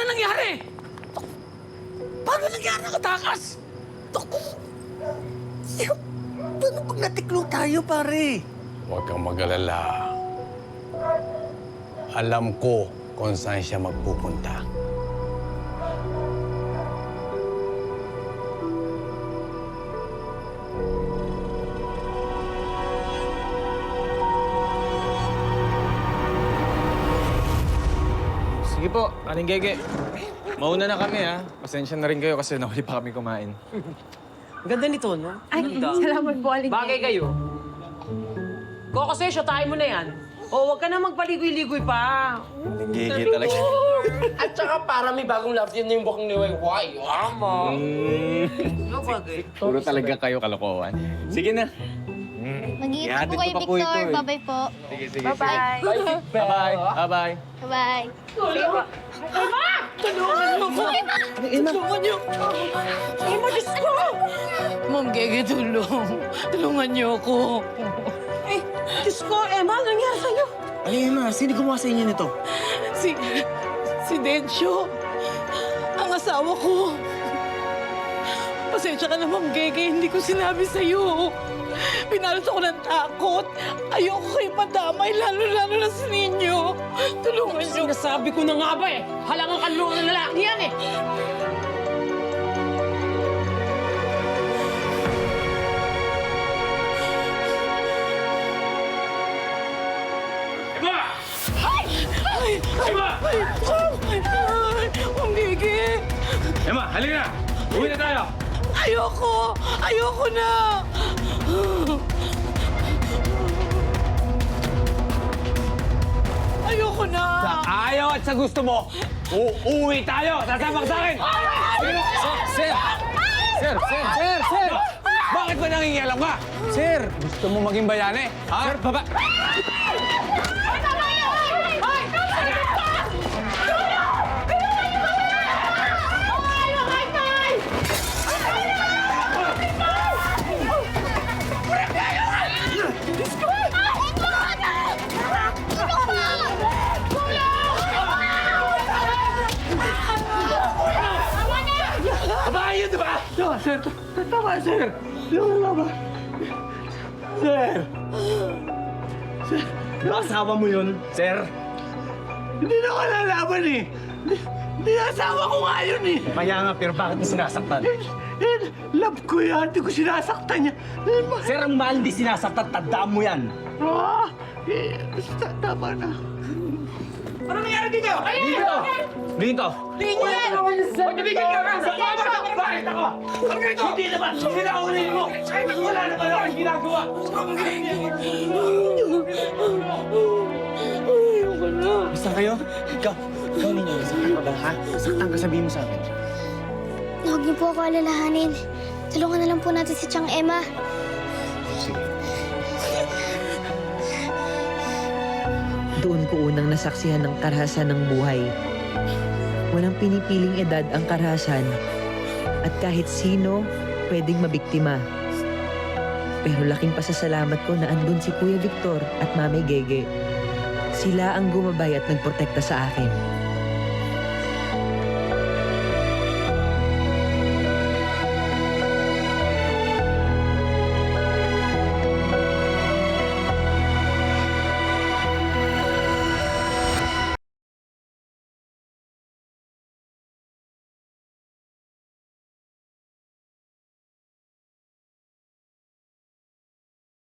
nangyari? Paano nangyari ang katakas? Naku! Paano pag natiklo tayo, pare? Huwag kang mag-alala. Alam ko kung saan siya magpupunta. Sige po, Aling Gege. Mauna na kami, ha? Pasensya na rin kayo kasi nahuli pa kami kumain. Ang ganda nito, no? Ay, salamat po, Aling Bagay Gege. kayo. Coco Sesio, tayo mo na yan. O, huwag ka na magpaligoy-ligoy pa. Aling Gege talaga. At saka para may bagong love team na yung bukang ni Wayway. Ama! Puro talaga kayo kalokohan. Sige na. Mag-iingat po Ihatid kayo, ko pa po Victor. ito, eh. Bye-bye po. Sige, sige. Bye-bye. Bye-bye. Bye-bye. Bye-bye. Tulungan niyo! Emma, Diyos ko! Ma'am Gege, tulong. Tulungan niyo ako. Ay, Diyos ko, Emma, anong nangyari sa'yo? Aling Emma, sino gumawa sa inyo nito? Si Dencio. Ang asawa ko. Pasensya ka na, Ma'am Gege. Hindi ko sinabi sa'yo. Pinalot ako ng takot. Ayoko kayo madamay, lalo-lalo na sa ninyo. Tulungan niyo. Sinasabi ko na nga ba eh. Halangang kaluluwa ng lalaki yan eh. Ay, Ma'am Gege. Emma, halika na! Uwi na tayo! Ayoko! Ayoko na! Ayoko na! Ayaw at sa gusto mo, uuwi tayo! Sasabak sa akin! Sir! Sir! Sir! Sir! Sir! Bakit ba nangingialam ka? Sir! Gusto mo maging bayani? Ha? Sir, baba! Babae yun, di ba? Sir, tama, sir. Yung laban. Sir. Asawa mo yun, sir? Hindi na ako lalaban eh. Hindi asawa ko nga yun eh. Kaya nga, pero bakit mo sinasaktan? Love ko yan. Hindi ko sinasaktan niya. Sir, ang mahal di sinasaktan, tandaan mo yan. Tama na. Ano nangyari dito? Dito! Dito! Huwag nabigyan ka ka! Bakit ako? Hindi naman! Sinaunin mo! Wala naman akong ginagawa! Ayoko na. Basta kayo? Ikaw ninyo, saktan ka ba, ha? Saktan ka, sabihin mo sa akin. Huwag niyo po ako alalahanin. Tulungan na lang po natin si Chang Emma. Doon ko unang nasaksihan ng karahasan ng buhay. Walang pinipiling edad ang karahasan at kahit sino pwedeng mabiktima. Pero laking pasasalamat ko na andun si Kuya Victor at Mami Gege. Sila ang gumabay at nagprotekta sa akin.